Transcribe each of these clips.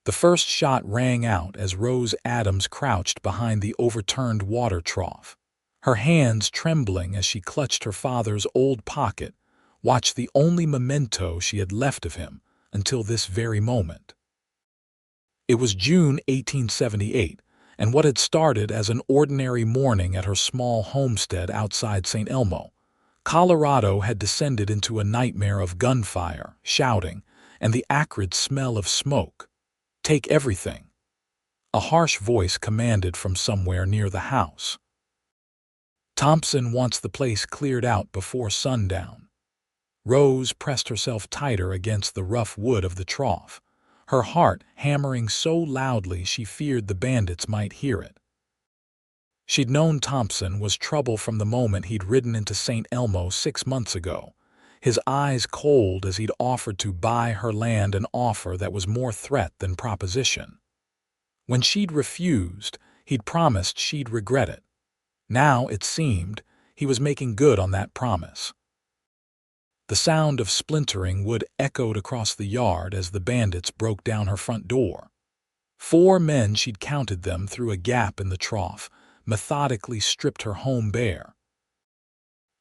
The first shot rang out as Rose Adams crouched behind the overturned water trough. Her hands trembling as she clutched her father's old pocket, watched the only memento she had left of him until this very moment. It was June 1878, and what had started as an ordinary morning at her small homestead outside St. Elmo, Colorado had descended into a nightmare of gunfire, shouting, and the acrid smell of smoke. "Take everything," a harsh voice commanded from somewhere near the house. "Thompson wants the place cleared out before sundown." Rose pressed herself tighter against the rough wood of the trough, her heart hammering so loudly she feared the bandits might hear it. She'd known Thompson was trouble from the moment he'd ridden into St. Elmo 6 months ago, his eyes cold as he'd offered to buy her land, an offer that was more threat than proposition. When she'd refused, he'd promised she'd regret it. Now, it seemed, he was making good on that promise. The sound of splintering wood echoed across the yard as the bandits broke down her front door. 4 men, she'd counted them through a gap in the trough, methodically stripped her home bare.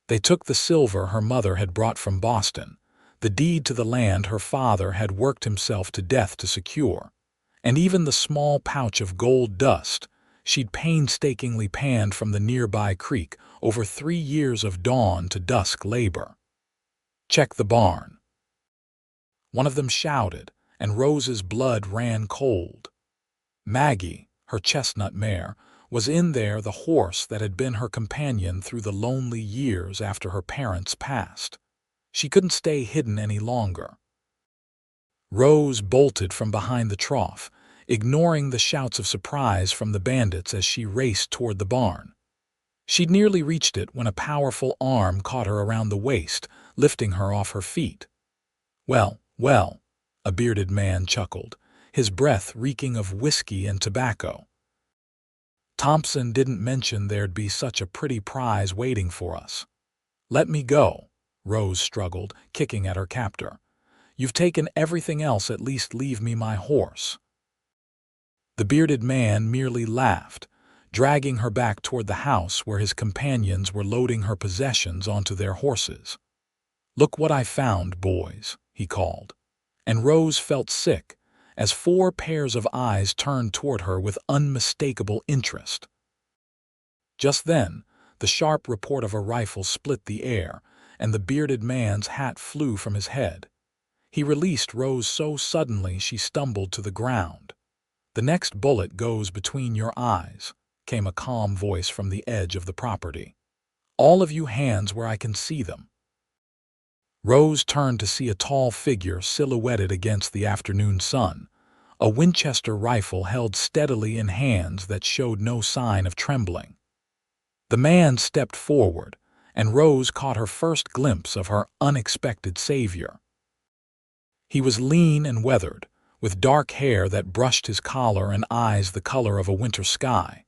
They took the silver her mother had brought from Boston, the deed to the land her father had worked himself to death to secure, and even the small pouch of gold dust she'd painstakingly panned from the nearby creek over 3 years of dawn to dusk labor. "Check the barn," one of them shouted, and Rose's blood ran cold. Maggie, her chestnut mare, was in there, the horse that had been her companion through the lonely years after her parents passed. She couldn't stay hidden any longer. Rose bolted from behind the trough, ignoring the shouts of surprise from the bandits as she raced toward the barn. She'd nearly reached it when a powerful arm caught her around the waist, lifting her off her feet. "Well, well," a bearded man chuckled, his breath reeking of whiskey and tobacco. "Thompson didn't mention there'd be such a pretty prize waiting for us." "Let me go," Rose struggled, kicking at her captor. "You've taken everything else, at least leave me my horse." The bearded man merely laughed, dragging her back toward the house where his companions were loading her possessions onto their horses. "Look what I found, boys," he called, and Rose felt sick as 4 pairs of eyes turned toward her with unmistakable interest. Just then, the sharp report of a rifle split the air, and the bearded man's hat flew from his head. He released Rose so suddenly she stumbled to the ground. "The next bullet goes between your eyes," came a calm voice from the edge of the property. "All of you hands where I can see them." Rose turned to see a tall figure silhouetted against the afternoon sun, a Winchester rifle held steadily in hands that showed no sign of trembling. The man stepped forward, and Rose caught her first glimpse of her unexpected savior. He was lean and weathered, with dark hair that brushed his collar and eyes the color of a winter sky.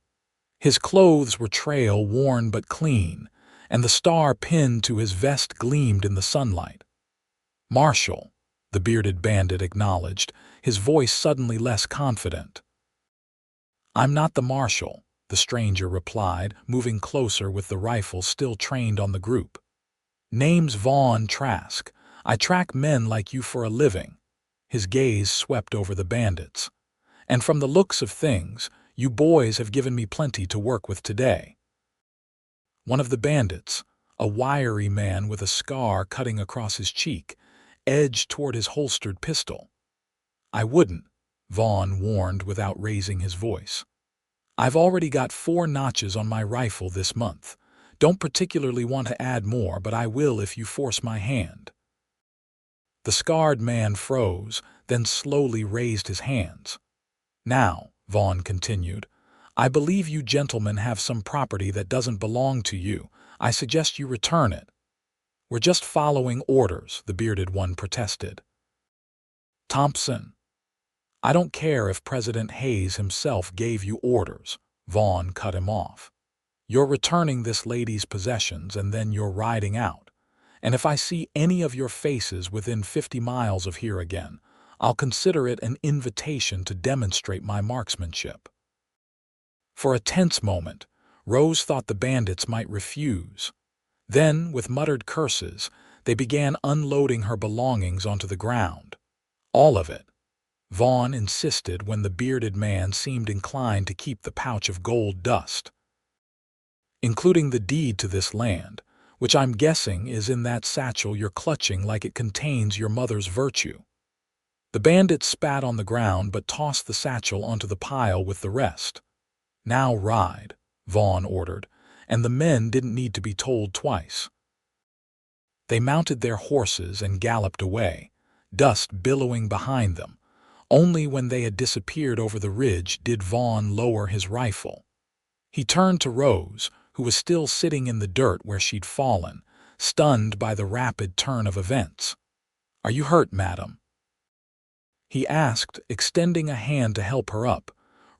His clothes were trail-worn but clean, and the star pinned to his vest gleamed in the sunlight. "Marshal," the bearded bandit acknowledged, his voice suddenly less confident. "I'm not the marshal," the stranger replied, moving closer with the rifle still trained on the group. "Name's Vaughn Trask. I track men like you for a living." His gaze swept over the bandits. "And from the looks of things, you boys have given me plenty to work with today." One of the bandits, a wiry man with a scar cutting across his cheek, edged toward his holstered pistol. "I wouldn't," Vaughn warned without raising his voice. "I've already got 4 notches on my rifle this month. Don't particularly want to add more, but I will if you force my hand." The scarred man froze, then slowly raised his hands. "Now," Vaughn continued, "I believe you gentlemen have some property that doesn't belong to you. I suggest you return it." "We're just following orders," the bearded one protested. "Thompson, I don't care if President Hayes himself gave you orders," Vaughn cut him off. "You're returning this lady's possessions and then you're riding out. And if I see any of your faces within 50 miles of here again, I'll consider it an invitation to demonstrate my marksmanship." For a tense moment, Rose thought the bandits might refuse. Then, with muttered curses, they began unloading her belongings onto the ground. All of it. Vaughn insisted when the bearded man seemed inclined to keep the pouch of gold dust. "Including the deed to this land, which I'm guessing is in that satchel you're clutching like it contains your mother's virtue." The bandit spat on the ground but tossed the satchel onto the pile with the rest. "Now ride," Vaughn ordered, and the men didn't need to be told twice. They mounted their horses and galloped away, dust billowing behind them. Only when they had disappeared over the ridge did Vaughn lower his rifle. He turned to Rose, who was still sitting in the dirt where she'd fallen, stunned by the rapid turn of events. "Are you hurt, madam?" he asked, extending a hand to help her up.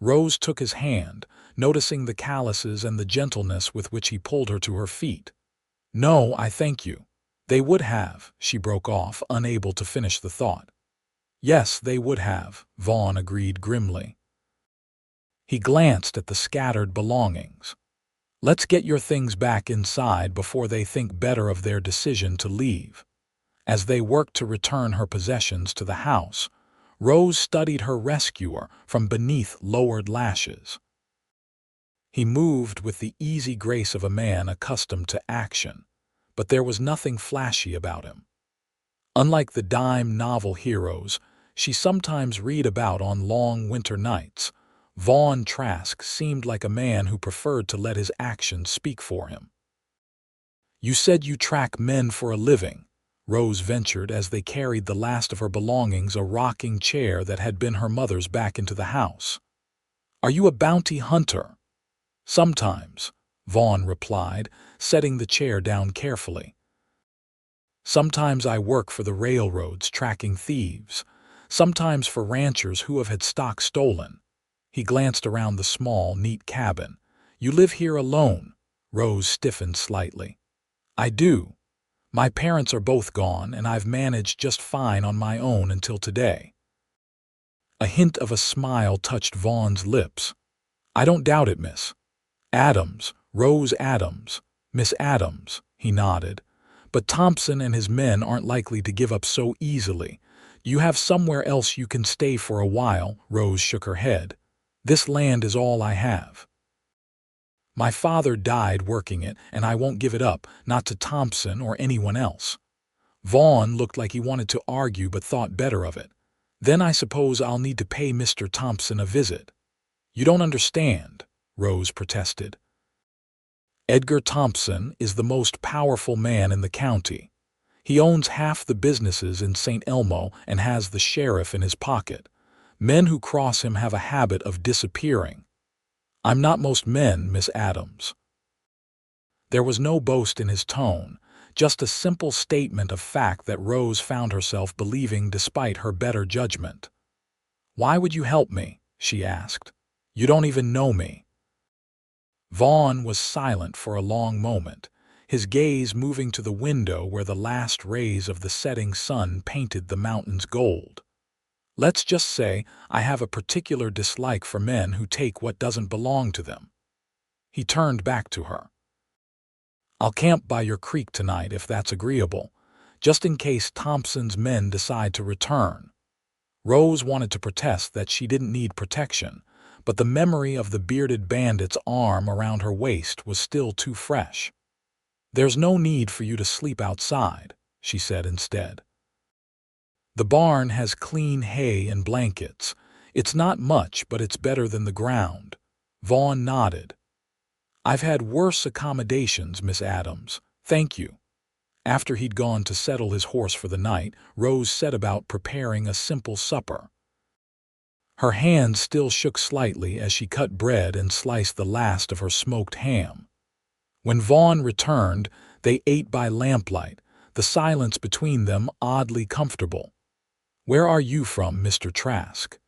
Rose took his hand, noticing the calluses and the gentleness with which he pulled her to her feet. "No, I thank you." "They would have," she broke off, unable to finish the thought. "Yes, they would have," Vaughn agreed grimly. He glanced at the scattered belongings. "Let's get your things back inside before they think better of their decision to leave." As they worked to return her possessions to the house, Rose studied her rescuer from beneath lowered lashes. He moved with the easy grace of a man accustomed to action, but there was nothing flashy about him. Unlike the dime novel heroes she sometimes read about on long winter nights, Vaughn Trask seemed like a man who preferred to let his actions speak for him. "You said you track men for a living," Rose ventured as they carried the last of her belongings, a rocking chair that had been her mother's, back into the house. "Are you a bounty hunter?" "Sometimes," Vaughn replied, setting the chair down carefully. "Sometimes I work for the railroads tracking thieves, sometimes for ranchers who have had stock stolen." He glanced around the small, neat cabin. "You live here alone?" Rose stiffened slightly. "I do. My parents are both gone, and I've managed just fine on my own until today." A hint of a smile touched Vaughn's lips. "I don't doubt it, Miss Adams, Rose Adams, Miss Adams," he nodded. "But Thompson and his men aren't likely to give up so easily. You have somewhere else you can stay for a while." Rose shook her head. "This land is all I have. My father died working it, and I won't give it up, not to Thompson or anyone else." Vaughn looked like he wanted to argue but thought better of it. "Then I suppose I'll need to pay Mr. Thompson a visit." "You don't understand," Rose protested. "Edgar Thompson is the most powerful man in the county. He owns half the businesses in St. Elmo and has the sheriff in his pocket. Men who cross him have a habit of disappearing. I'm not most men, Miss Adams." There was no boast in his tone, just a simple statement of fact that Rose found herself believing despite her better judgment. "Why would you help me?" she asked. "You don't even know me." Vaughn was silent for a long moment, his gaze moving to the window where the last rays of the setting sun painted the mountains gold. "Let's just say I have a particular dislike for men who take what doesn't belong to them." He turned back to her. "I'll camp by your creek tonight if that's agreeable, just in case Thompson's men decide to return." Rose wanted to protest that she didn't need protection, but the memory of the bearded bandit's arm around her waist was still too fresh. "There's no need for you to sleep outside," she said instead. "The barn has clean hay and blankets. It's not much, but it's better than the ground." Vaughn nodded. "I've had worse accommodations, Miss Adams. Thank you." After he'd gone to settle his horse for the night, Rose set about preparing a simple supper. Her hands still shook slightly as she cut bread and sliced the last of her smoked ham. When Vaughn returned, they ate by lamplight, the silence between them oddly comfortable. "Where are you from, Mr. Trask?"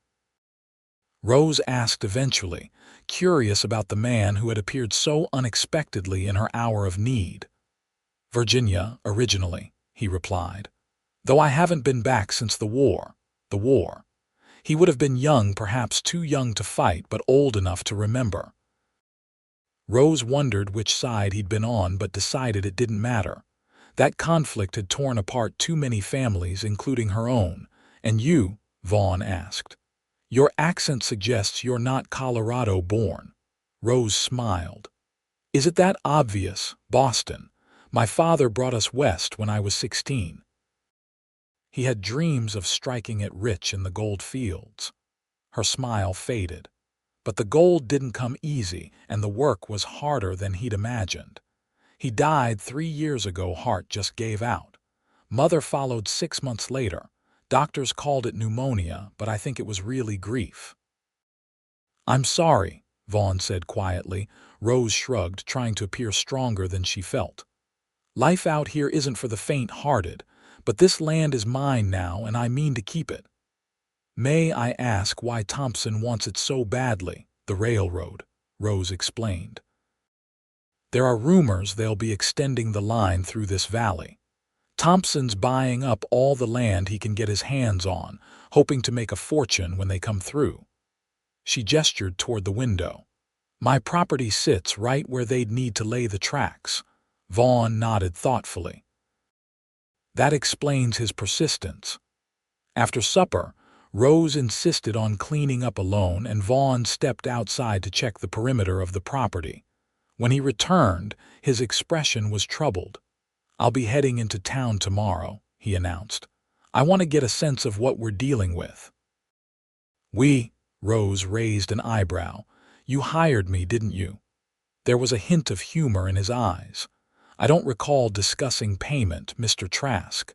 Rose asked eventually, curious about the man who had appeared so unexpectedly in her hour of need. "Virginia, originally," he replied. "Though I haven't been back since the war." the war. He would have been young, perhaps too young to fight, but old enough to remember. Rose wondered which side he'd been on, but decided it didn't matter. That conflict had torn apart too many families, including her own. "And you?" Vaughn asked. "Your accent suggests you're not Colorado-born." Rose smiled. "Is it that obvious? Boston. My father brought us west when I was 16. He had dreams of striking it rich in the gold fields." Her smile faded. "But the gold didn't come easy, and the work was harder than he'd imagined. He died 3 years ago. Heart just gave out. Mother followed 6 months later. Doctors called it pneumonia, but I think it was really grief." "I'm sorry," Vaughn said quietly. Rose shrugged, trying to appear stronger than she felt. "Life out here isn't for the faint-hearted, but this land is mine now, and I mean to keep it." "May I ask why Thompson wants it so badly?" "The railroad," Rose explained. "There are rumors they'll be extending the line through this valley. Thompson's buying up all the land he can get his hands on, hoping to make a fortune when they come through." She gestured toward the window. "My property sits right where they'd need to lay the tracks." Vaughn nodded thoughtfully. "That explains his persistence." After supper, Rose insisted on cleaning up alone, and Vaughn stepped outside to check the perimeter of the property. When he returned, his expression was troubled. "I'll be heading into town tomorrow," he announced. "I want to get a sense of what we're dealing with." Rose raised an eyebrow. "You hired me, didn't you?" There was a hint of humor in his eyes. "I don't recall discussing payment, Mr. Trask.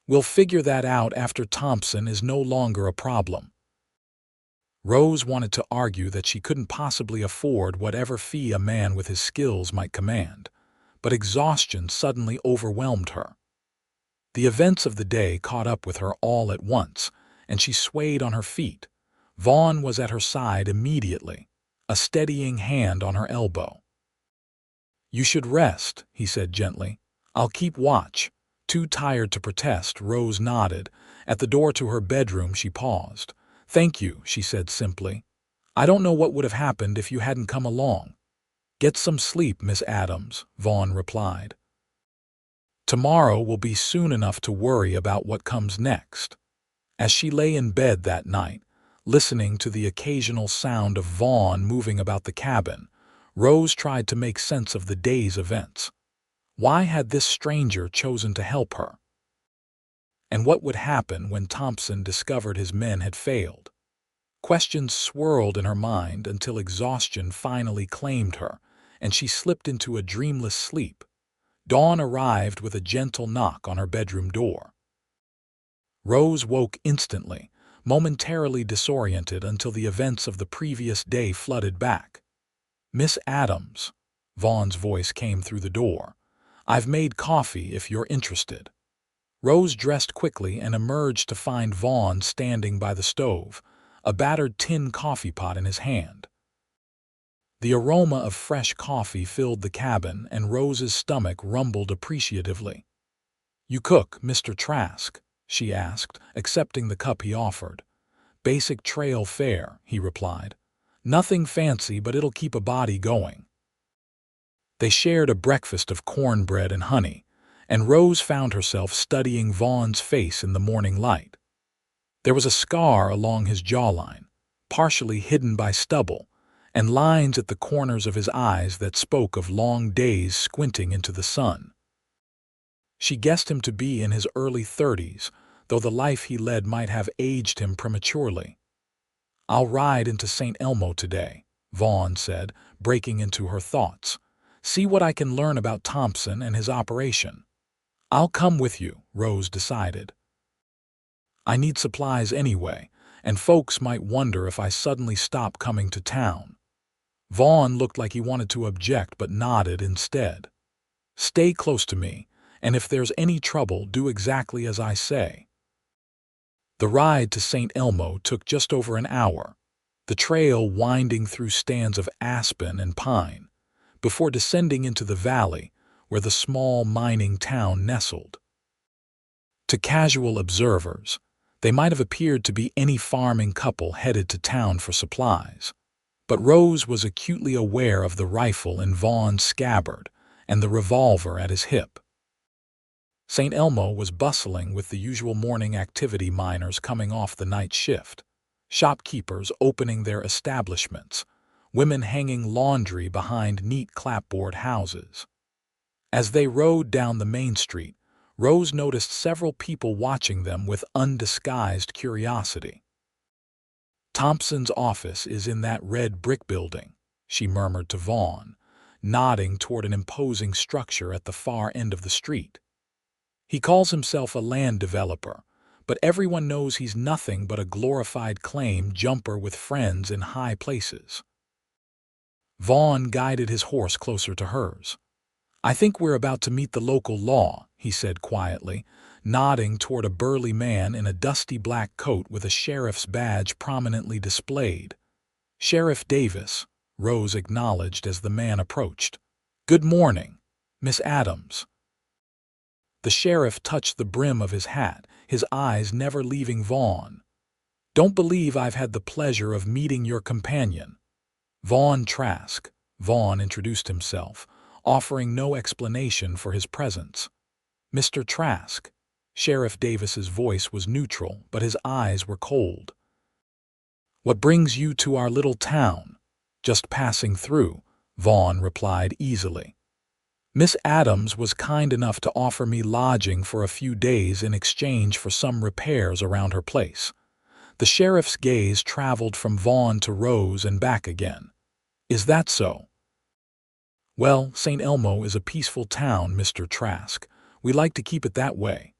We'll figure that out after Thompson is no longer a problem." Rose wanted to argue that she couldn't possibly afford whatever fee a man with his skills might command, but exhaustion suddenly overwhelmed her. The events of the day caught up with her all at once, and she swayed on her feet. Vaughn was at her side immediately, a steadying hand on her elbow. "You should rest," he said gently. "I'll keep watch." Too tired to protest, Rose nodded. At the door to her bedroom, she paused. "Thank you," she said simply. "I don't know what would have happened if you hadn't come along." "Get some sleep, Miss Adams," Vaughn replied. "Tomorrow will be soon enough to worry about what comes next." As she lay in bed that night, listening to the occasional sound of Vaughn moving about the cabin, Rose tried to make sense of the day's events. Why had this stranger chosen to help her? And what would happen when Thompson discovered his men had failed? Questions swirled in her mind until exhaustion finally claimed her, and she slipped into a dreamless sleep. Dawn arrived with a gentle knock on her bedroom door. Rose woke instantly, momentarily disoriented until the events of the previous day flooded back. "Miss Adams," Vaughn's voice came through the door. "I've made coffee if you're interested." Rose dressed quickly and emerged to find Vaughn standing by the stove, a battered tin coffee pot in his hand. The aroma of fresh coffee filled the cabin, and Rose's stomach rumbled appreciatively. "You cook, Mr. Trask?" she asked, accepting the cup he offered. "Basic trail fare," he replied. "Nothing fancy, but it'll keep a body going." They shared a breakfast of cornbread and honey, and Rose found herself studying Vaughn's face in the morning light. There was a scar along his jawline, partially hidden by stubble, and lines at the corners of his eyes that spoke of long days squinting into the sun. She guessed him to be in his early 30s, though the life he led might have aged him prematurely. "I'll ride into St. Elmo today," Vaughn said, breaking into her thoughts. "See what I can learn about Thompson and his operation." "I'll come with you," Rose decided. "I need supplies anyway, and folks might wonder if I suddenly stop coming to town." Vaughn looked like he wanted to object but nodded instead. "Stay close to me, and if there's any trouble, do exactly as I say." The ride to St. Elmo took just over an hour, the trail winding through stands of aspen and pine, before descending into the valley where the small mining town nestled. To casual observers, They might have appeared to be any farming couple headed to town for supplies. But Rose was acutely aware of the rifle in Vaughn's scabbard and the revolver at his hip. St. Elmo was bustling with the usual morning activity, miners coming off the night shift, shopkeepers opening their establishments, women hanging laundry behind neat clapboard houses. As they rode down the main street, Rose noticed several people watching them with undisguised curiosity. "Thompson's office is in that red brick building," she murmured to Vaughn, nodding toward an imposing structure at the far end of the street. "He calls himself a land developer, but everyone knows he's nothing but a glorified claim jumper with friends in high places." Vaughn guided his horse closer to hers. "I think we're about to meet the local law," he said quietly, nodding toward a burly man in a dusty black coat with a sheriff's badge prominently displayed. "Sheriff Davis," Rose acknowledged as the man approached. "Good morning, Miss Adams." The sheriff touched the brim of his hat, his eyes never leaving Vaughn. "Don't believe I've had the pleasure of meeting your companion." "Vaughn Trask," Vaughn introduced himself, offering no explanation for his presence. "Mr. Trask." Sheriff Davis's voice was neutral, but his eyes were cold. "What brings you to our little town?" "Just passing through," Vaughn replied easily. "Miss Adams was kind enough to offer me lodging for a few days in exchange for some repairs around her place." The sheriff's gaze traveled from Vaughn to Rose and back again. "Is that so?" "Well, St. Elmo is a peaceful town, Mr. Trask. We like to keep it that way."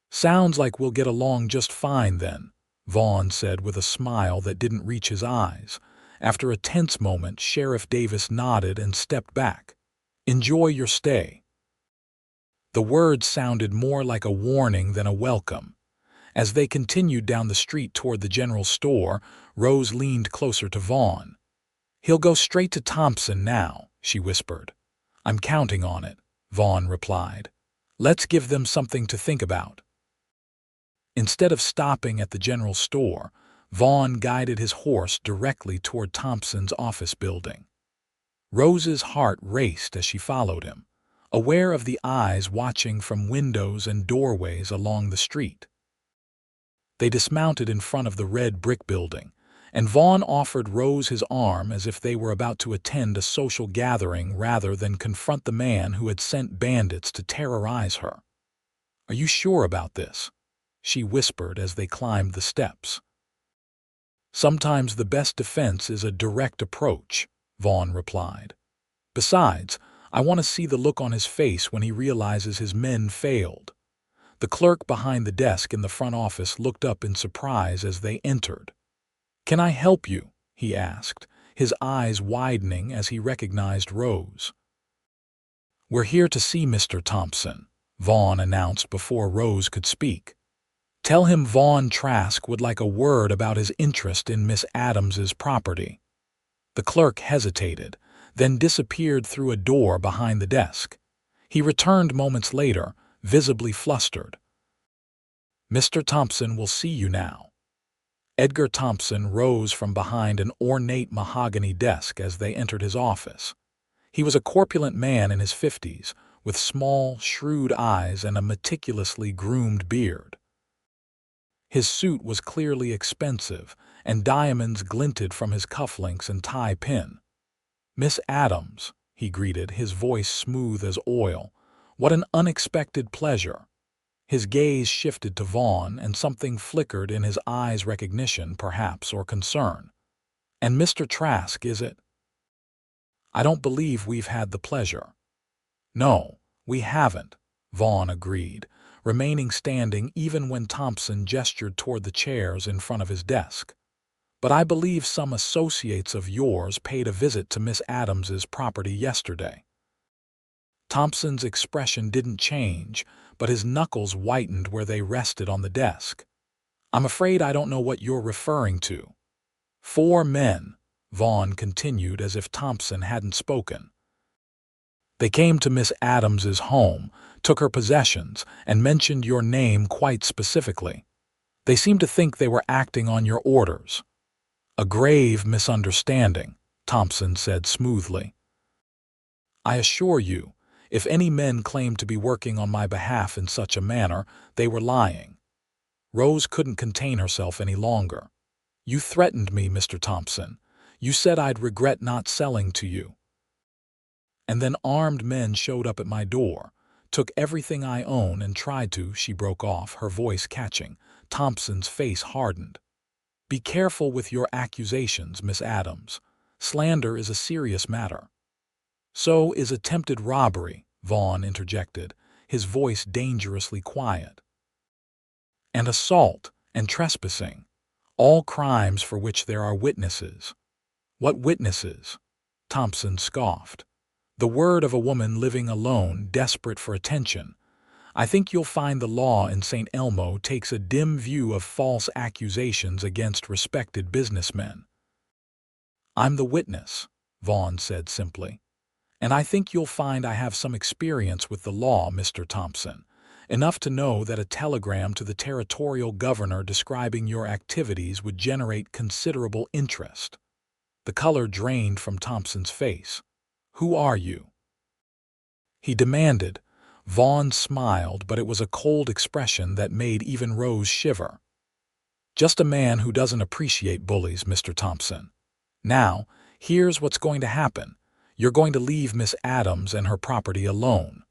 "Sounds like we'll get along just fine then," Vaughn said with a smile that didn't reach his eyes. After a tense moment, Sheriff Davis nodded and stepped back. "Enjoy your stay." The words sounded more like a warning than a welcome. As they continued down the street toward the general store, Rose leaned closer to Vaughn. "He'll go straight to Thompson now," she whispered. "I'm counting on it," Vaughn replied. "Let's give them something to think about." Instead of stopping at the general store, Vaughn guided his horse directly toward Thompson's office building. Rose's heart raced as she followed him, aware of the eyes watching from windows and doorways along the street. They dismounted in front of the red brick building, and Vaughn offered Rose his arm as if they were about to attend a social gathering rather than confront the man who had sent bandits to terrorize her. "Are you sure about this?" she whispered as they climbed the steps. "Sometimes the best defense is a direct approach," Vaughn replied. "Besides, I want to see the look on his face when he realizes his men failed." The clerk behind the desk in the front office looked up in surprise as they entered. "Can I help you?" he asked, his eyes widening as he recognized Rose. "We're here to see Mr. Thompson," Vaughn announced before Rose could speak. "Tell him Vaughn Trask would like a word about his interest in Miss Adams's property." The clerk hesitated, then disappeared through a door behind the desk. He returned moments later, visibly flustered. "Mr. Thompson will see you now." Edgar Thompson rose from behind an ornate mahogany desk as they entered his office. He was a corpulent man in his 50s, with small, shrewd eyes and a meticulously groomed beard. His suit was clearly expensive, and diamonds glinted from his cufflinks and tie pin. "Miss Adams," he greeted, his voice smooth as oil. "What an unexpected pleasure." His gaze shifted to Vaughn, and something flickered in his eyes, recognition, perhaps, or concern. "And Mr. Trask, is it?" "I don't believe we've had the pleasure." "No, we haven't," Vaughn agreed, remaining standing even when Thompson gestured toward the chairs in front of his desk. "But I believe some associates of yours paid a visit to Miss Adams's property yesterday." Thompson's expression didn't change, but his knuckles whitened where they rested on the desk. "I'm afraid I don't know what you're referring to." "4 men," Vaughn continued as if Thompson hadn't spoken. "They came to Miss Adams's home, took her possessions, and mentioned your name quite specifically." They seem to think they were acting on your orders." "A grave misunderstanding," Thompson said smoothly. "I assure you, if any men claimed to be working on my behalf in such a manner, they were lying." Rose couldn't contain herself any longer. "You threatened me, Mr. Thompson. You said I'd regret not selling to you. And then armed men showed up at my door, took everything I own and tried to—" She broke off, her voice catching. Thompson's face hardened. "Be careful with your accusations, Miss Adams. Slander is a serious matter." "So is attempted robbery," Vaughn interjected, his voice dangerously quiet. "And assault and trespassing, all crimes for which there are witnesses." "What witnesses?" Thompson scoffed. "The word of a woman living alone, desperate for attention. I think you'll find the law in St. Elmo takes a dim view of false accusations against respected businessmen." "I'm the witness," Vaughn said simply. "And I think you'll find I have some experience with the law, Mr. Thompson, enough to know that a telegram to the territorial governor describing your activities would generate considerable interest." The color drained from Thompson's face. "Who are you?" he demanded. Vaughn smiled, but it was a cold expression that made even Rose shiver. "Just a man who doesn't appreciate bullies, Mr. Thompson. Now, here's what's going to happen. You're going to leave Miss Adams and her property alone.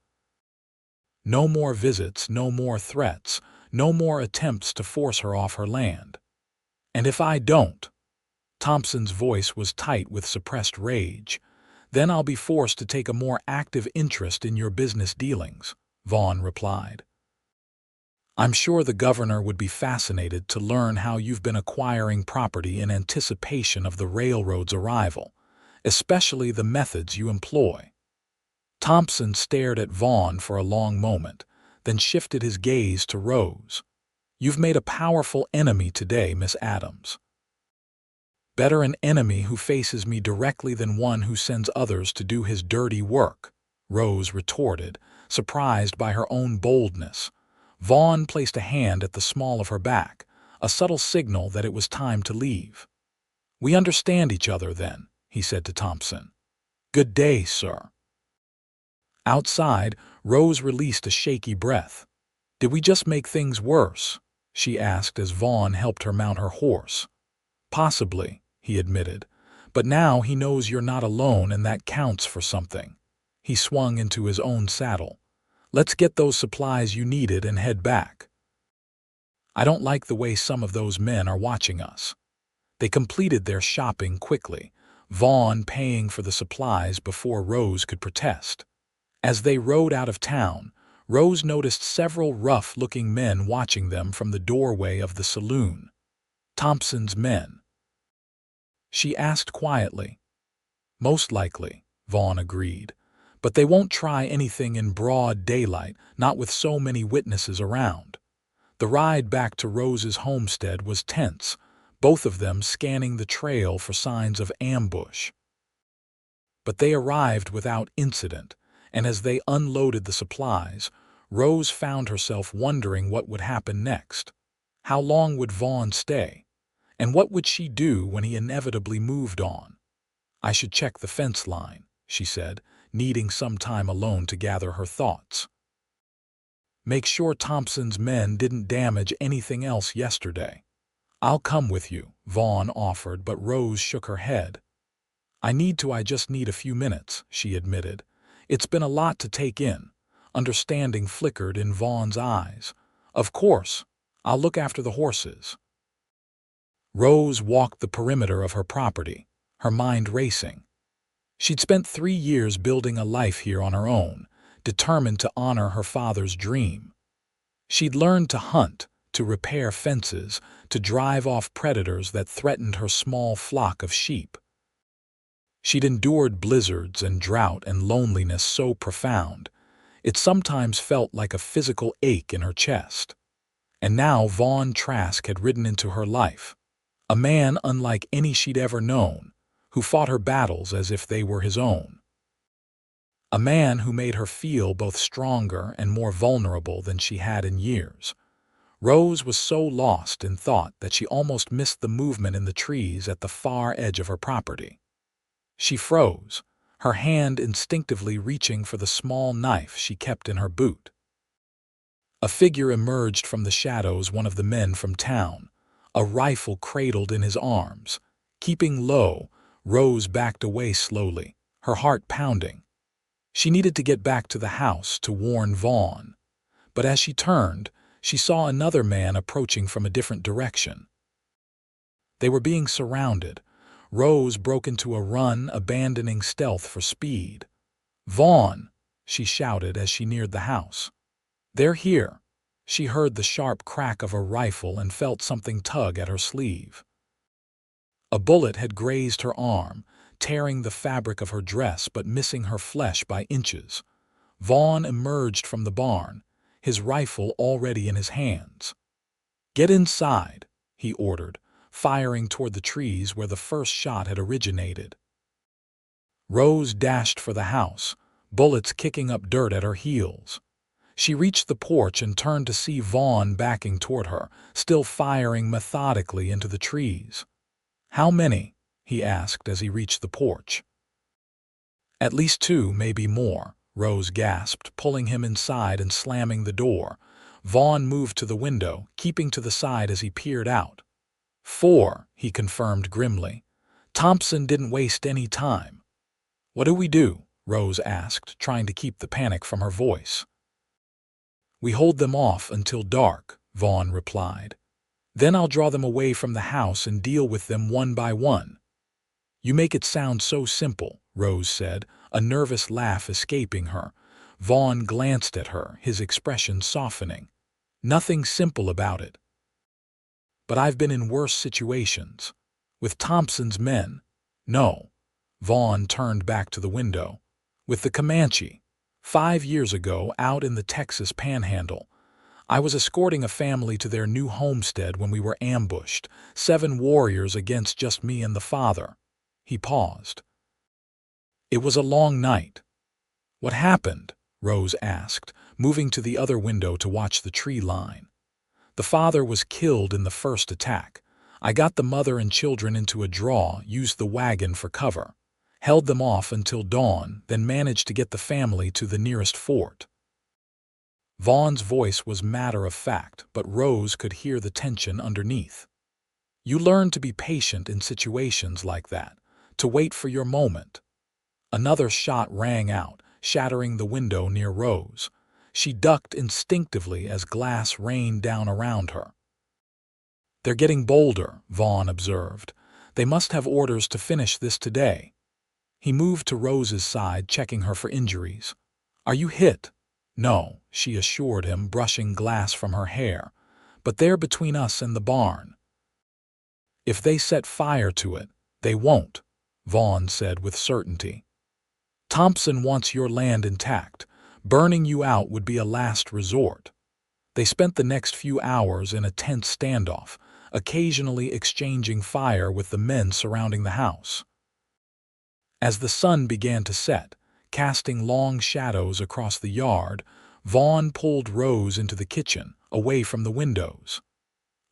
No more visits, no more threats, no more attempts to force her off her land. And if I don't—" Thompson's voice was tight with suppressed rage. "Then I'll be forced to take a more active interest in your business dealings," Vaughn replied. "I'm sure the governor would be fascinated to learn how you've been acquiring property in anticipation of the railroad's arrival, especially the methods you employ." Thompson stared at Vaughn for a long moment, then shifted his gaze to Rose. "You've made a powerful enemy today, Miss Adams." "Better an enemy who faces me directly than one who sends others to do his dirty work," Rose retorted, surprised by her own boldness. Vaughn placed a hand at the small of her back, a subtle signal that it was time to leave. "We understand each other, then," he said to Thompson. "Good day, sir." Outside, Rose released a shaky breath. "Did we just make things worse?" she asked as Vaughn helped her mount her horse. "Possibly," he admitted, "but now he knows you're not alone and that counts for something." He swung into his own saddle. "Let's get those supplies you needed and head back. I don't like the way some of those men are watching us." They completed their shopping quickly, Vaughn paying for the supplies before Rose could protest. As they rode out of town, Rose noticed several rough-looking men watching them from the doorway of the saloon. "Thompson's men?" she asked quietly. "Most likely," Vaughn agreed. "But they won't try anything in broad daylight, not with so many witnesses around." The ride back to Rose's homestead was tense, both of them scanning the trail for signs of ambush. But they arrived without incident, and as they unloaded the supplies, Rose found herself wondering what would happen next. How long would Vaughn stay? And what would she do when he inevitably moved on? "I should check the fence line," she said, needing some time alone to gather her thoughts. "Make sure Thompson's men didn't damage anything else yesterday." "I'll come with you," Vaughn offered, but Rose shook her head. I just need a few minutes," she admitted. "It's been a lot to take in." Understanding flickered in Vaughn's eyes. "Of course, I'll look after the horses." Rose walked the perimeter of her property, her mind racing. She'd spent 3 years building a life here on her own, determined to honor her father's dream. She'd learned to hunt, to repair fences, to drive off predators that threatened her small flock of sheep. She'd endured blizzards and drought and loneliness so profound, it sometimes felt like a physical ache in her chest. And now Vaughn Trask had ridden into her life, a man unlike any she'd ever known, who fought her battles as if they were his own. A man who made her feel both stronger and more vulnerable than she had in years. Rose was so lost in thought that she almost missed the movement in the trees at the far edge of her property. She froze, her hand instinctively reaching for the small knife she kept in her boot. A figure emerged from the shadows, one of the men from town, a rifle cradled in his arms. Keeping low, Rose backed away slowly, her heart pounding. She needed to get back to the house to warn Vaughn. But as she turned, she saw another man approaching from a different direction. They were being surrounded. Rose broke into a run, abandoning stealth for speed. "Vaughn!" she shouted as she neared the house. "They're here." She heard the sharp crack of a rifle and felt something tug at her sleeve. A bullet had grazed her arm, tearing the fabric of her dress but missing her flesh by inches. Vaughn emerged from the barn, his rifle already in his hands. "Get inside," he ordered, firing toward the trees where the first shot had originated. Rose dashed for the house, bullets kicking up dirt at her heels. She reached the porch and turned to see Vaughn backing toward her, still firing methodically into the trees. "How many?" he asked as he reached the porch. "At least 2, maybe more," Rose gasped, pulling him inside and slamming the door. Vaughn moved to the window, keeping to the side as he peered out. 4, he confirmed grimly. Thompson didn't waste any time. "What do we do?" Rose asked, trying to keep the panic from her voice. "We hold them off until dark," Vaughn replied. "Then I'll draw them away from the house and deal with them one by one." "You make it sound so simple," Rose said, a nervous laugh escaping her. Vaughn glanced at her, his expression softening. "Nothing simple about it. But I've been in worse situations. With Thompson's men. No." Vaughn turned back to the window. "With the Comanche. 5 years ago, out in the Texas Panhandle. I was escorting a family to their new homestead when we were ambushed. 7 warriors against just me and the father." He paused. "It was a long night." "What happened?" Rose asked, moving to the other window to watch the tree line. "The father was killed in the first attack. I got the mother and children into a draw, used the wagon for cover. Held them off until dawn, then managed to get the family to the nearest fort." Vaughn's voice was matter-of-fact, but Rose could hear the tension underneath. "You learn to be patient in situations like that, to wait for your moment." Another shot rang out, shattering the window near Rose. She ducked instinctively as glass rained down around her. "They're getting bolder," Vaughn observed. "They must have orders to finish this today." He moved to Rose's side, checking her for injuries. "Are you hit?" "No," she assured him, brushing glass from her hair. "But they're between us and the barn." "If they set fire to it, they won't," Vaughn said with certainty. "Thompson wants your land intact. Burning you out would be a last resort." They spent the next few hours in a tense standoff, occasionally exchanging fire with the men surrounding the house. As the sun began to set, casting long shadows across the yard, Vaughn pulled Rose into the kitchen, away from the windows.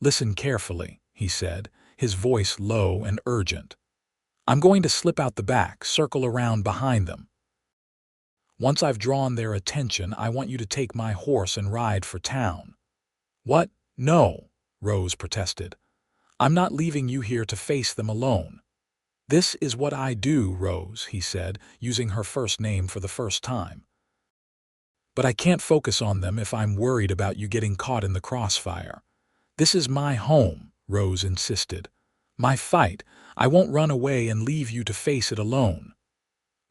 "Listen carefully," he said, his voice low and urgent. "I'm going to slip out the back, circle around behind them. Once I've drawn their attention, I want you to take my horse and ride for town." "What? No," Rose protested. "I'm not leaving you here to face them alone." "This is what I do, Rose," he said, using her first name for the first time. "But I can't focus on them if I'm worried about you getting caught in the crossfire." "This is my home," Rose insisted. "My fight. I won't run away and leave you to face it alone."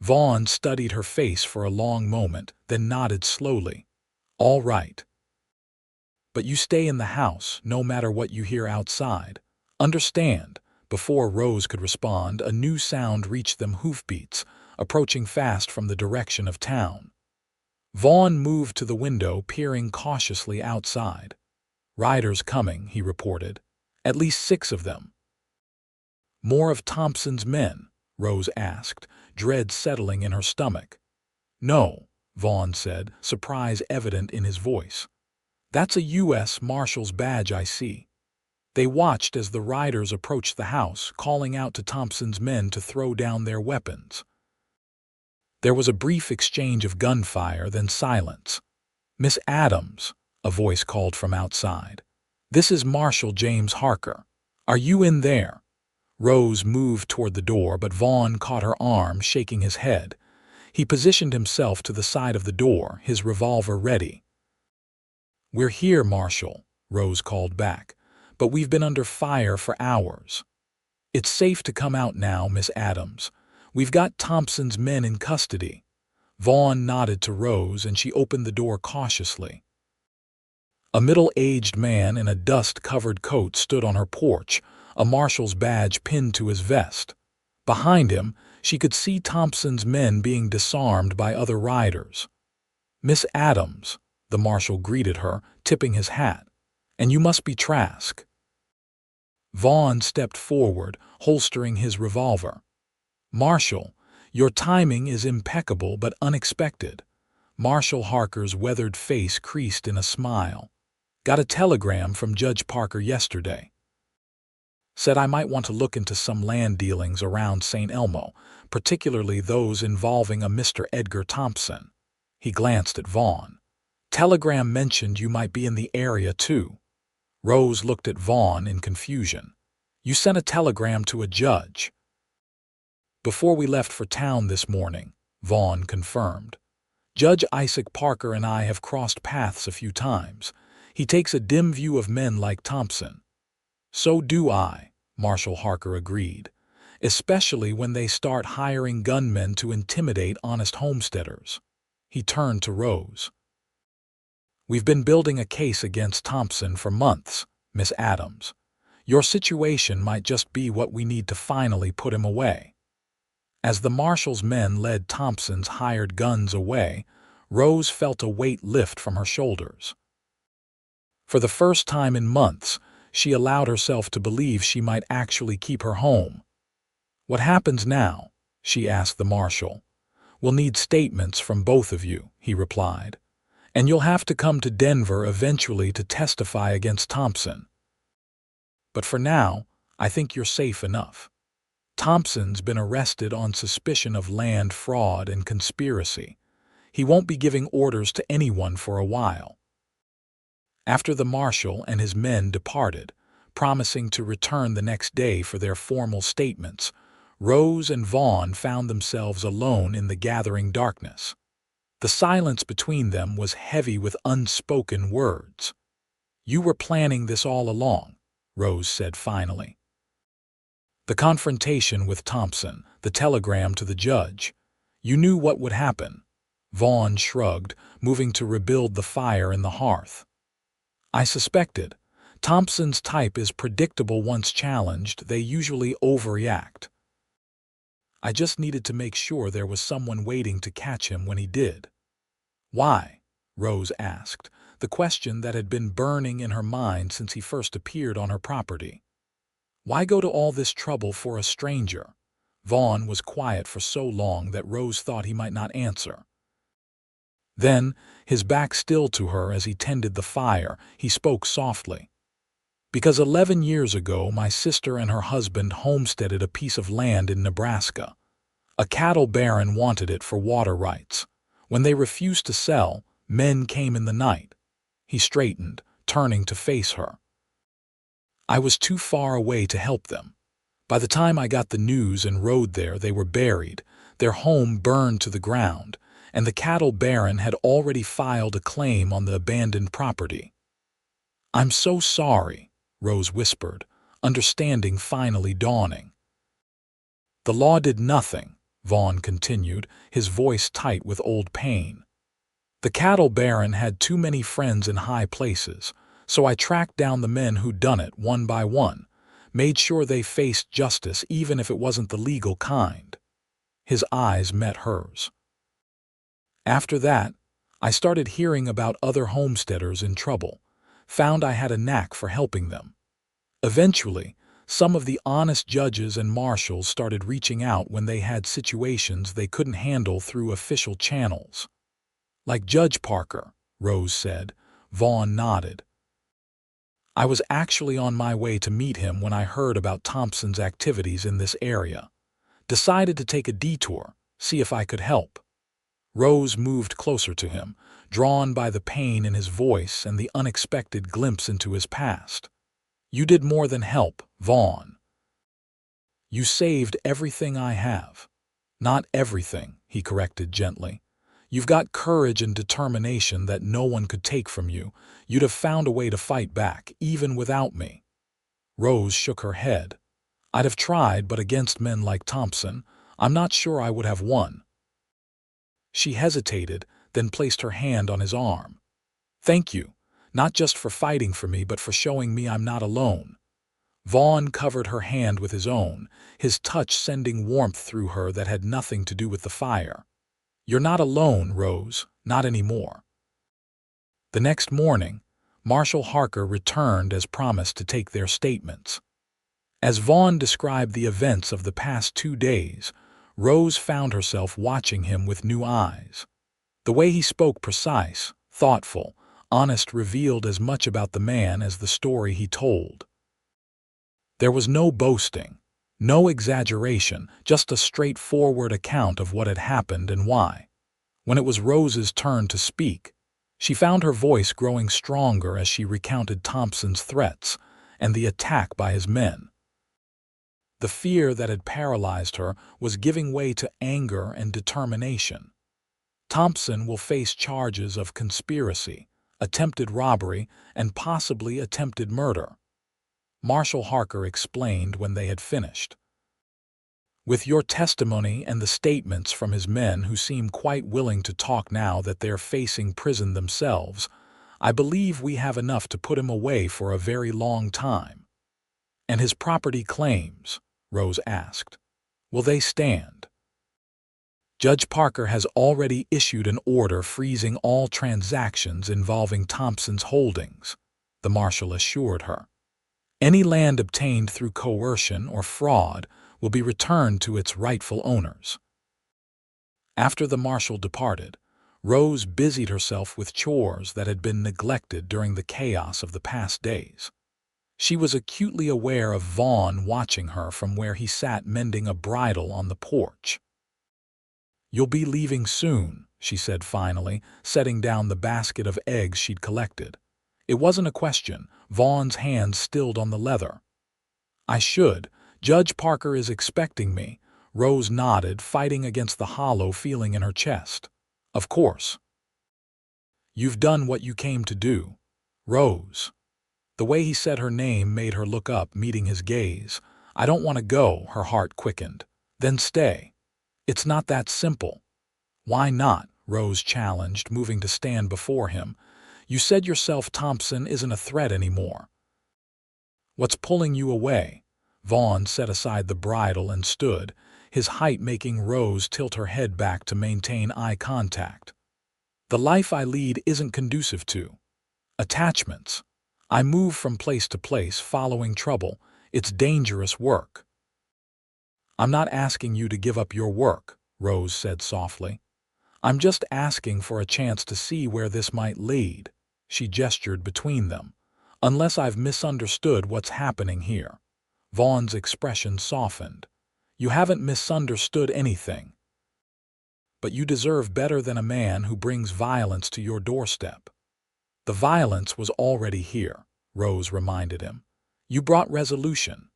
Vaughn studied her face for a long moment, then nodded slowly. "All right. But you stay in the house, no matter what you hear outside. Understand?" Before Rose could respond, a new sound reached them: hoofbeats, approaching fast from the direction of town. Vaughn moved to the window, peering cautiously outside. "Riders coming," he reported. "At least 6 of them." "More of Thompson's men?" Rose asked, dread settling in her stomach. "No," Vaughn said, surprise evident in his voice. That's a U.S. Marshal's badge, I see. They watched as the riders approached the house, calling out to Thompson's men to throw down their weapons. There was a brief exchange of gunfire, then silence. "Miss Adams," a voice called from outside. "This is Marshal James Harker. Are you in there?" Rose moved toward the door, but Vaughn caught her arm, shaking his head. He positioned himself to the side of the door, his revolver ready. "We're here, Marshal," Rose called back, "but we've been under fire for hours." "It's safe to come out now, Miss Adams. We've got Thompson's men in custody." Vaughn nodded to Rose, and she opened the door cautiously. A middle-aged man in a dust-covered coat stood on her porch, a marshal's badge pinned to his vest. Behind him, she could see Thompson's men being disarmed by other riders. "Miss Adams," the marshal greeted her, tipping his hat, "and you must be Trask." Vaughn stepped forward, holstering his revolver. "Marshal, your timing is impeccable but unexpected." Marshal Harker's weathered face creased in a smile. "Got a telegram from Judge Parker yesterday. Said I might want to look into some land dealings around St. Elmo, particularly those involving a Mr. Edgar Thompson." He glanced at Vaughn. "Telegram mentioned you might be in the area, too." Rose looked at Vaughn in confusion. "You sent a telegram to a judge?" "Before we left for town this morning," Vaughn confirmed. "Judge Isaac Parker and I have crossed paths a few times. He takes a dim view of men like Thompson." "So do I," Marshal Harker agreed, "especially when they start hiring gunmen to intimidate honest homesteaders." He turned to Rose. "We've been building a case against Thompson for months, Miss Adams. Your situation might just be what we need to finally put him away." As the marshal's men led Thompson's hired guns away, Rose felt a weight lift from her shoulders. For the first time in months, she allowed herself to believe she might actually keep her home. "What happens now?" she asked the marshal. "We'll need statements from both of you," he replied. "And you'll have to come to Denver eventually to testify against Thompson. But for now, I think you're safe enough. Thompson's been arrested on suspicion of land fraud and conspiracy. He won't be giving orders to anyone for a while." After the marshal and his men departed, promising to return the next day for their formal statements, Rose and Vaughn found themselves alone in the gathering darkness. The silence between them was heavy with unspoken words. "You were planning this all along," Rose said finally. "The confrontation with Thompson, the telegram to the judge. You knew what would happen." Vaughn shrugged, moving to rebuild the fire in the hearth. "I suspected. Thompson's type is predictable once challenged. They usually overreact. I just needed to make sure there was someone waiting to catch him when he did." "Why?" Rose asked, the question that had been burning in her mind since he first appeared on her property. "Why go to all this trouble for a stranger?" Vaughn was quiet for so long that Rose thought he might not answer. Then, his back still to her as he tended the fire, he spoke softly. "Because 11 years ago my sister and her husband homesteaded a piece of land in Nebraska. A cattle baron wanted it for water rights. When they refused to sell, men came in the night." He straightened, turning to face her. "I was too far away to help them. By the time I got the news and rode there, they were buried, their home burned to the ground, and the cattle baron had already filed a claim on the abandoned property." "I'm so sorry," Rose whispered, understanding finally dawning. "The law did nothing," Vaughn continued, his voice tight with old pain. "The cattle baron had too many friends in high places, so I tracked down the men who'd done it one by one, made sure they faced justice even if it wasn't the legal kind." His eyes met hers. "After that, I started hearing about other homesteaders in trouble, found I had a knack for helping them. Eventually, some of the honest judges and marshals started reaching out when they had situations they couldn't handle through official channels." "Like Judge Parker," Rose said, Vaughn nodded. I was actually on my way to meet him when I heard about Thompson's activities in this area. Decided to take a detour, see if I could help. Rose moved closer to him, drawn by the pain in his voice and the unexpected glimpse into his past. You did more than help, Vaughn. You saved everything I have. Not everything, he corrected gently. You've got courage and determination that no one could take from you. You'd have found a way to fight back, even without me. Rose shook her head. I'd have tried, but against men like Thompson, I'm not sure I would have won. She hesitated, then placed her hand on his arm. Thank you, not just for fighting for me, but for showing me I'm not alone. Vaughn covered her hand with his own, his touch sending warmth through her that had nothing to do with the fire. You're not alone, Rose, not anymore. The next morning, Marshal Harker returned as promised to take their statements. As Vaughn described the events of the past 2 days, Rose found herself watching him with new eyes. The way he spoke, precise, thoughtful, honest, revealed as much about the man as the story he told. There was no boasting, no exaggeration, just a straightforward account of what had happened and why. When it was Rose's turn to speak, she found her voice growing stronger as she recounted Thompson's threats and the attack by his men. The fear that had paralyzed her was giving way to anger and determination. Thompson will face charges of conspiracy, attempted robbery, and possibly attempted murder. Marshal Harker explained when they had finished. With your testimony and the statements from his men who seem quite willing to talk now that they're facing prison themselves, I believe we have enough to put him away for a very long time. And his property claims, Rose asked, will they stand? Judge Parker has already issued an order freezing all transactions involving Thompson's holdings, the marshal assured her. Any land obtained through coercion or fraud will be returned to its rightful owners. After the marshal departed, Rose busied herself with chores that had been neglected during the chaos of the past days. She was acutely aware of Vaughn watching her from where he sat mending a bridle on the porch. You'll be leaving soon, she said finally, setting down the basket of eggs she'd collected. It wasn't a question. Vaughn's hands stilled on the leather. I should. Judge Parker is expecting me. Rose nodded, fighting against the hollow feeling in her chest. Of course. You've done what you came to do. Rose. The way he said her name made her look up, meeting his gaze. I don't want to go, her heart quickened. Then stay. It's not that simple. Why not? Rose challenged, moving to stand before him. You said yourself Thompson isn't a threat anymore. What's pulling you away? Vaughn set aside the bridle and stood, his height making Rose tilt her head back to maintain eye contact. The life I lead isn't conducive to attachments. I move from place to place following trouble. It's dangerous work. I'm not asking you to give up your work, Rose said softly. I'm just asking for a chance to see where this might lead. She gestured between them. Unless I've misunderstood what's happening here. Vaughn's expression softened. You haven't misunderstood anything. But you deserve better than a man who brings violence to your doorstep. The violence was already here, Rose reminded him. You brought resolution.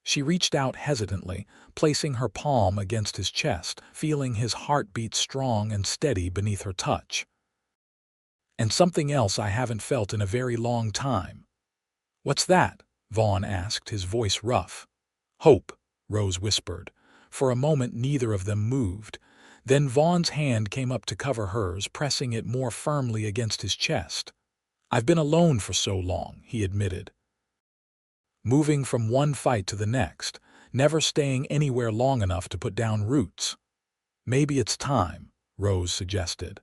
She reached out hesitantly, placing her palm against his chest, feeling his heartbeat strong and steady beneath her touch. And something else I haven't felt in a very long time. What's that? Vaughn asked, his voice rough. Hope, Rose whispered. For a moment neither of them moved. Then Vaughn's hand came up to cover hers, pressing it more firmly against his chest. I've been alone for so long, he admitted. Moving from one fight to the next, never staying anywhere long enough to put down roots. Maybe it's time, Rose suggested.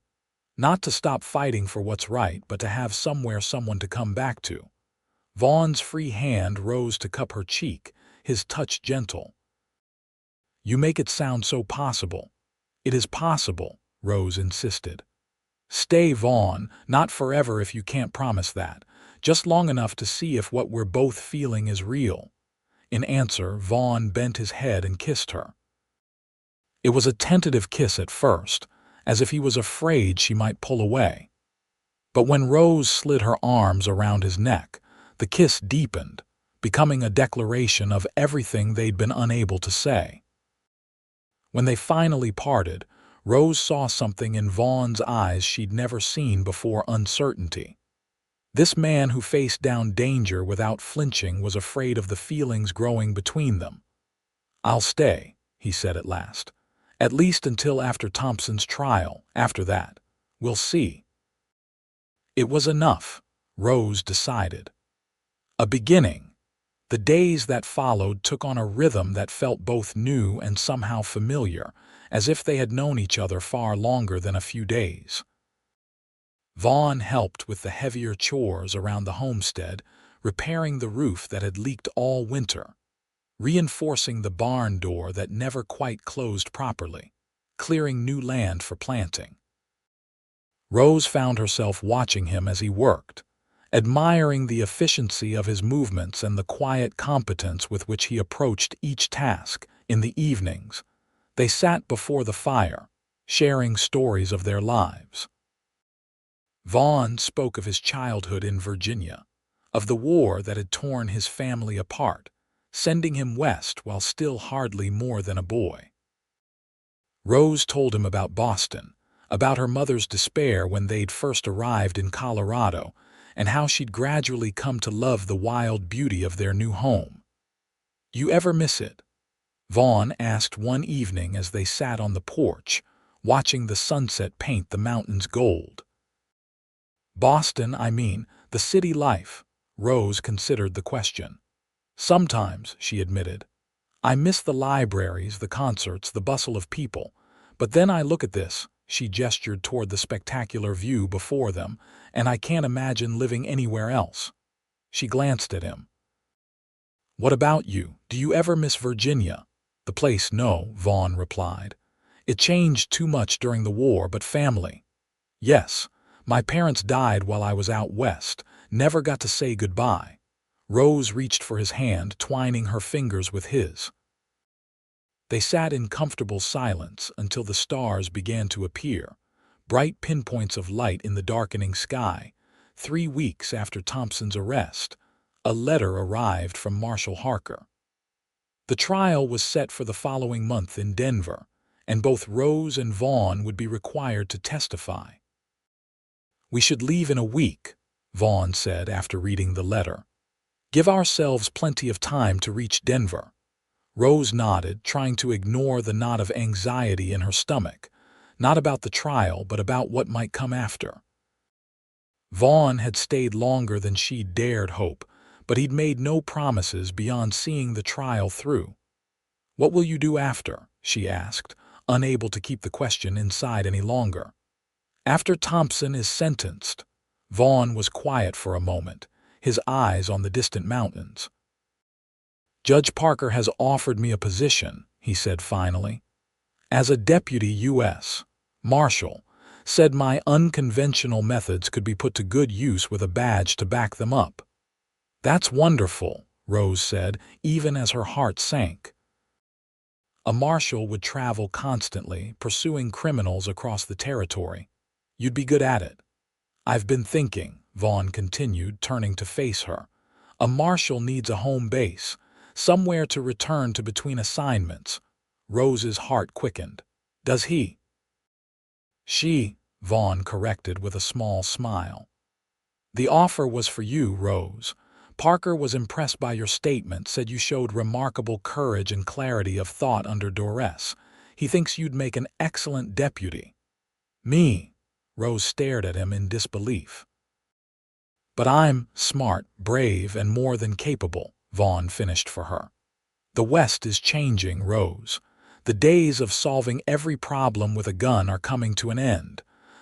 Not to stop fighting for what's right, but to have somewhere someone to come back to. Vaughn's free hand rose to cup her cheek, his touch gentle. You make it sound so possible. It is possible, Rose insisted. Stay, Vaughn, not forever if you can't promise that. Just long enough to see if what we're both feeling is real." In answer, Vaughn bent his head and kissed her. It was a tentative kiss at first, as if he was afraid she might pull away. But when Rose slid her arms around his neck, the kiss deepened, becoming a declaration of everything they'd been unable to say. When they finally parted, Rose saw something in Vaughn's eyes she'd never seen before: uncertainty. This man who faced down danger without flinching was afraid of the feelings growing between them. "I'll stay," he said at last. "At least until after Thompson's trial. After that, we'll see." It was enough, Rose decided. A beginning. The days that followed took on a rhythm that felt both new and somehow familiar, as if they had known each other far longer than a few days. Vaughn helped with the heavier chores around the homestead, repairing the roof that had leaked all winter, reinforcing the barn door that never quite closed properly, clearing new land for planting. Rose found herself watching him as he worked, admiring the efficiency of his movements and the quiet competence with which he approached each task. In the evenings, they sat before the fire, sharing stories of their lives. Vaughn spoke of his childhood in Virginia, of the war that had torn his family apart, sending him west while still hardly more than a boy. Rose told him about Boston, about her mother's despair when they'd first arrived in Colorado, and how she'd gradually come to love the wild beauty of their new home. "You ever miss it?" Vaughn asked one evening as they sat on the porch, watching the sunset paint the mountains gold. "Boston, I mean, the city life." Rose considered the question. "Sometimes," she admitted. "I miss the libraries, the concerts, the bustle of people. But then I look at this," she gestured toward the spectacular view before them, "and I can't imagine living anywhere else." She glanced at him. "What about you? Do you ever miss Virginia?" "The place, no," Vaughn replied. "It changed too much during the war, but family. Yes, my parents died while I was out west, never got to say goodbye." Rose reached for his hand, twining her fingers with his. They sat in comfortable silence until the stars began to appear, bright pinpoints of light in the darkening sky. 3 weeks after Thompson's arrest, a letter arrived from Marshal Harker. The trial was set for the following month in Denver, and both Rose and Vaughn would be required to testify. "We should leave in a week," Vaughn said after reading the letter. "Give ourselves plenty of time to reach Denver." Rose nodded, trying to ignore the knot of anxiety in her stomach, not about the trial but about what might come after. Vaughn had stayed longer than she dared hope, but he'd made no promises beyond seeing the trial through. "What will you do after?" she asked, unable to keep the question inside any longer. "After Thompson is sentenced." Vaughn was quiet for a moment, his eyes on the distant mountains. "Judge Parker has offered me a position," he said finally, "as a deputy U.S. Marshal. Said my unconventional methods could be put to good use with a badge to back them up." "That's wonderful," Rose said, even as her heart sank. A marshal would travel constantly, pursuing criminals across the territory. "You'd be good at it." "I've been thinking," Vaughn continued, turning to face her. "A marshal needs a home base, somewhere to return to between assignments." Rose's heart quickened. "Does he?" "She," Vaughn corrected with a small smile. "The offer was for you, Rose. Parker was impressed by your statement, said you showed remarkable courage and clarity of thought under duress. He thinks you'd make an excellent deputy." "Me?" Rose stared at him in disbelief. "But I'm smart, brave, and more than capable," Vaughn finished for her. "The West is changing, Rose. The days of solving every problem with a gun are coming to an end.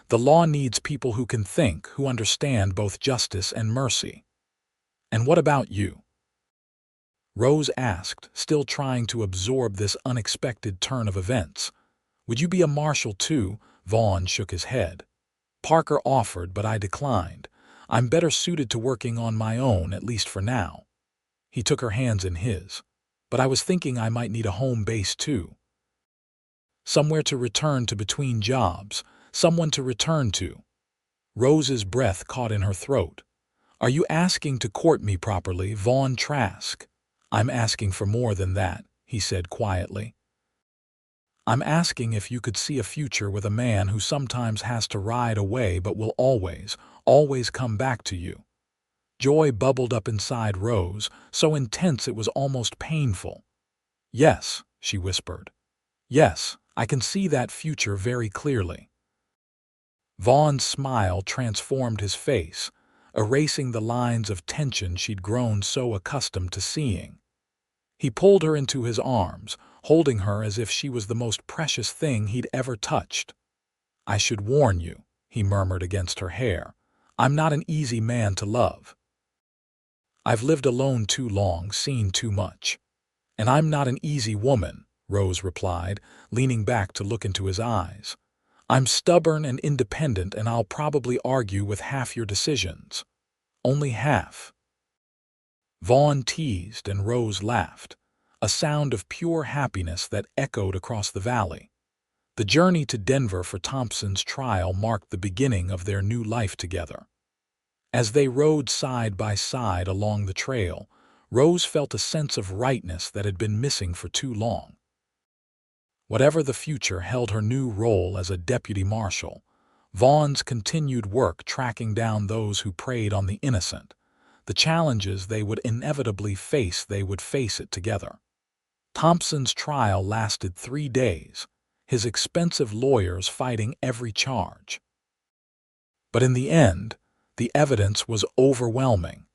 The law needs people who can think, who understand both justice and mercy." "And what about you?" Rose asked, still trying to absorb this unexpected turn of events. "Would you be a marshal too?" Vaughn shook his head. Parker offered, but I declined. I'm better suited to working on my own, at least for now. He took her hands in his. But I was thinking I might need a home base too. Somewhere to return to between jobs, someone to return to. Rose's breath caught in her throat. Are you asking to court me properly, Vaughn Trask? I'm asking for more than that, he said quietly. I'm asking if you could see a future with a man who sometimes has to ride away but will always, always come back to you. Joy bubbled up inside Rose, so intense it was almost painful. Yes, she whispered. Yes, I can see that future very clearly. Vaughn's smile transformed his face, erasing the lines of tension she'd grown so accustomed to seeing. He pulled her into his arms, holding her as if she was the most precious thing he'd ever touched. I should warn you, he murmured against her hair. I'm not an easy man to love. I've lived alone too long, seen too much. And I'm not an easy woman, Rose replied, leaning back to look into his eyes. I'm stubborn and independent, and I'll probably argue with half your decisions. Only half. Vaughn teased and Rose laughed, a sound of pure happiness that echoed across the valley. The journey to Denver for Thompson's trial marked the beginning of their new life together. As they rode side by side along the trail, Rose felt a sense of rightness that had been missing for too long. Whatever the future held, her new role as a deputy marshal, Vaughn's continued work tracking down those who preyed on the innocent, the challenges they would inevitably face, they would face it together. Thompson's trial lasted 3 days, his expensive lawyers fighting every charge. But in the end, the evidence was overwhelming.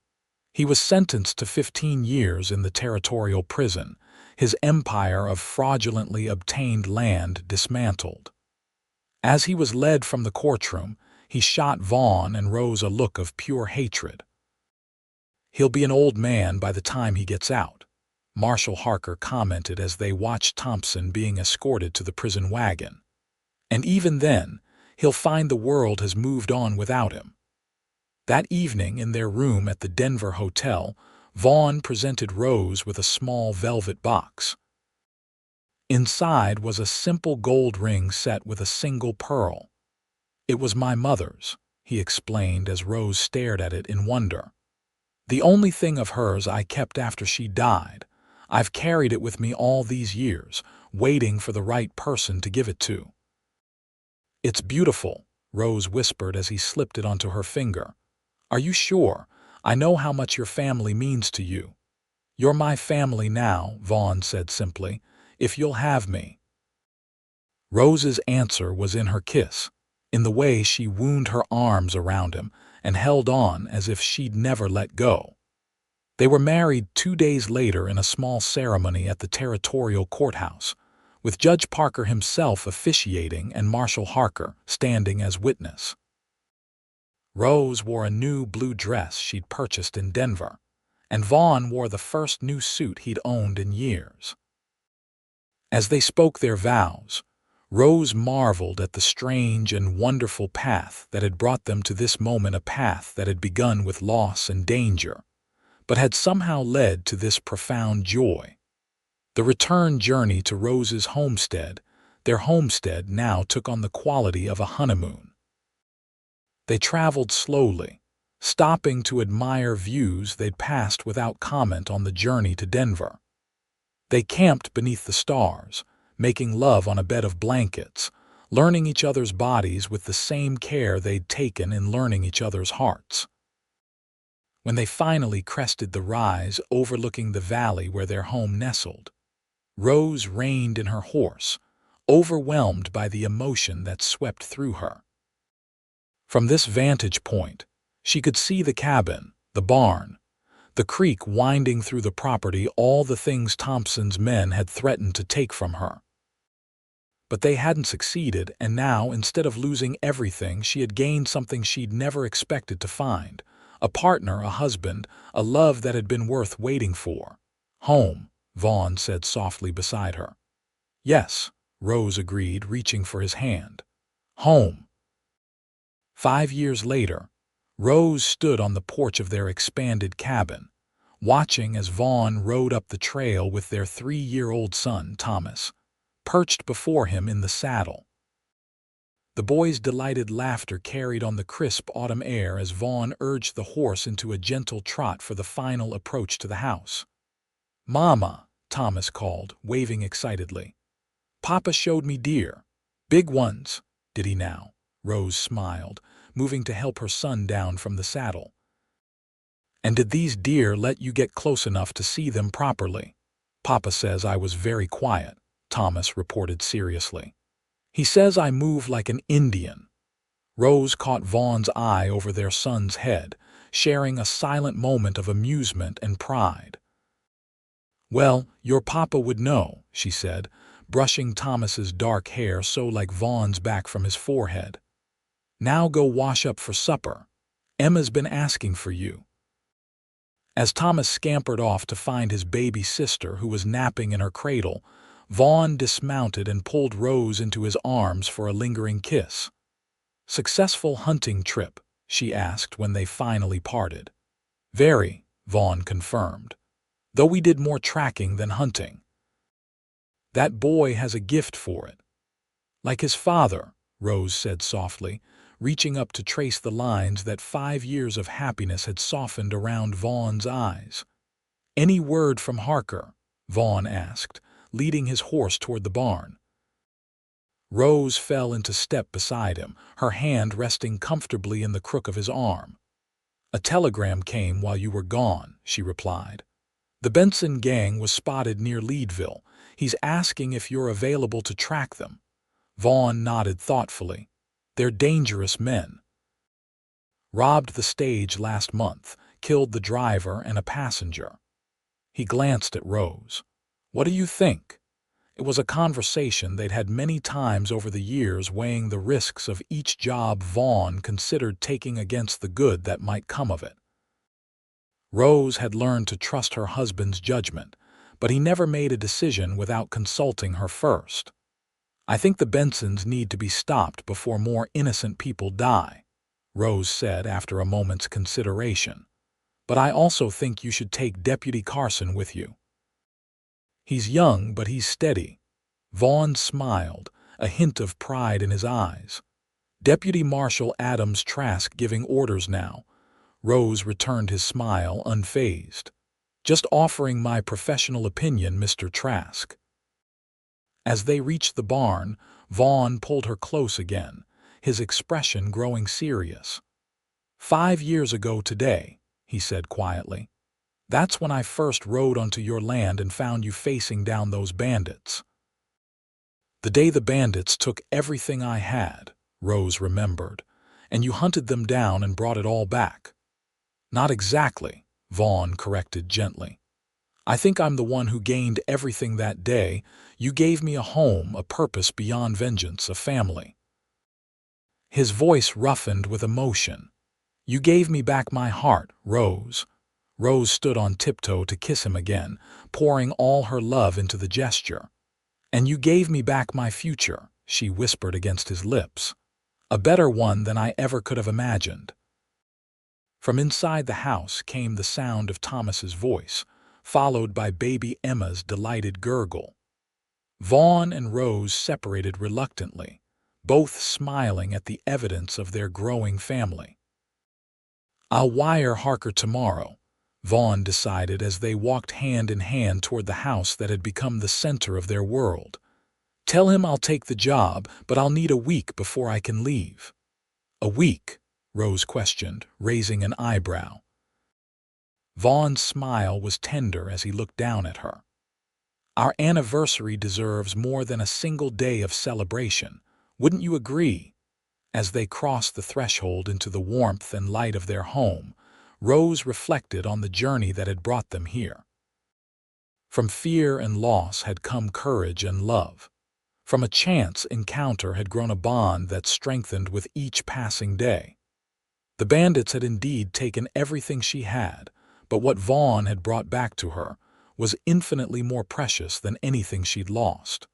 He was sentenced to 15 years in the territorial prison, his empire of fraudulently obtained land dismantled. As he was led from the courtroom, he shot Vaughn and Rose a look of pure hatred. He'll be an old man by the time he gets out, Marshal Harker commented as they watched Thompson being escorted to the prison wagon. And even then, he'll find the world has moved on without him. That evening in their room at the Denver hotel, Vaughn presented Rose with a small velvet box. Inside was a simple gold ring set with a single pearl. It was my mother's, he explained as Rose stared at it in wonder. The only thing of hers I kept after she died. I've carried it with me all these years, waiting for the right person to give it to. It's beautiful, Rose whispered as he slipped it onto her finger. Are you sure? I know how much your family means to you. You're my family now, Vaughn said simply, if you'll have me. Rose's answer was in her kiss, in the way she wound her arms around him and held on as if she'd never let go. They were married 2 days later in a small ceremony at the territorial courthouse, with Judge Parker himself officiating and Marshal Harker standing as witness. Rose wore a new blue dress she'd purchased in Denver, and Vaughn wore the first new suit he'd owned in years. As they spoke their vows, Rose marveled at the strange and wonderful path that had brought them to this moment, a path that had begun with loss and danger, but had somehow led to this profound joy. The return journey to Rose's homestead, their homestead now took on the quality of a honeymoon. They traveled slowly, stopping to admire views they'd passed without comment on the journey to Denver. They camped beneath the stars, making love on a bed of blankets, learning each other's bodies with the same care they'd taken in learning each other's hearts. When they finally crested the rise overlooking the valley where their home nestled, Rose reined in her horse, overwhelmed by the emotion that swept through her. From this vantage point, she could see the cabin, the barn, the creek winding through the property, all the things Thompson's men had threatened to take from her. But they hadn't succeeded, and now, instead of losing everything, she had gained something she'd never expected to find. A partner, a husband, a love that had been worth waiting for. Home, Vaughn said softly beside her. Yes, Rose agreed, reaching for his hand. Home. 5 years later, Rose stood on the porch of their expanded cabin, watching as Vaughn rode up the trail with their 3-year-old son, Thomas, perched before him in the saddle. The boy's delighted laughter carried on the crisp autumn air as Vaughn urged the horse into a gentle trot for the final approach to the house. "Mama," Thomas called, waving excitedly. "Papa showed me deer. Big ones, did he now?" Rose smiled, moving to help her son down from the saddle. "And did these deer let you get close enough to see them properly?" "Papa says I was very quiet," Thomas reported seriously. "He says I move like an Indian." Rose caught Vaughn's eye over their son's head, sharing a silent moment of amusement and pride. "Well, your papa would know," she said, brushing Thomas's dark hair so like Vaughn's back from his forehead. "Now go wash up for supper. Emma's been asking for you." As Thomas scampered off to find his baby sister, who was napping in her cradle, Vaughn dismounted and pulled Rose into his arms for a lingering kiss. "Successful hunting trip?" she asked when they finally parted. "Very," Vaughn confirmed, "though we did more tracking than hunting." "That boy has a gift for it." "Like his father," Rose said softly, reaching up to trace the lines that 5 years of happiness had softened around Vaughn's eyes. "Any word from Harker?" Vaughn asked, leading his horse toward the barn. Rose fell into step beside him, her hand resting comfortably in the crook of his arm. "A telegram came while you were gone," she replied. "The Benson gang was spotted near Leadville. He's asking if you're available to track them." Vaughn nodded thoughtfully. "They're dangerous men. Robbed the stage last month, killed the driver and a passenger." He glanced at Rose. "What do you think?" It was a conversation they'd had many times over the years, weighing the risks of each job Vaughn considered taking against the good that might come of it. Rose had learned to trust her husband's judgment, but he never made a decision without consulting her first. "I think the Bensons need to be stopped before more innocent people die," Rose said after a moment's consideration. "But I also think you should take Deputy Carson with you. He's young, but he's steady." Vaughn smiled, a hint of pride in his eyes. "Deputy Marshal Adams Trask giving orders now." Rose returned his smile unfazed. "Just offering my professional opinion, Mr. Trask." As they reached the barn, Vaughn pulled her close again, his expression growing serious. "5 years ago today," he said quietly. "That's when I first rode onto your land and found you facing down those bandits." "The day the bandits took everything I had," Rose remembered, "and you hunted them down and brought it all back." "Not exactly," Vaughn corrected gently. "I think I'm the one who gained everything that day. You gave me a home, a purpose beyond vengeance, a family." His voice roughened with emotion. "You gave me back my heart, Rose." Rose stood on tiptoe to kiss him again, pouring all her love into the gesture. "And you gave me back my future," she whispered against his lips. "A better one than I ever could have imagined." From inside the house came the sound of Thomas's voice, followed by baby Emma's delighted gurgle. Vaughn and Rose separated reluctantly, both smiling at the evidence of their growing family. "I'll wire Harker tomorrow," Vaughn decided as they walked hand in hand toward the house that had become the center of their world. "Tell him I'll take the job, but I'll need a week before I can leave." "A week?" Rose questioned, raising an eyebrow. Vaughn's smile was tender as he looked down at her. "Our anniversary deserves more than a single day of celebration. Wouldn't you agree?" As they crossed the threshold into the warmth and light of their home, Rose reflected on the journey that had brought them here. From fear and loss had come courage and love. From a chance encounter had grown a bond that strengthened with each passing day. The bandits had indeed taken everything she had, but what Vaughn had brought back to her was infinitely more precious than anything she'd lost.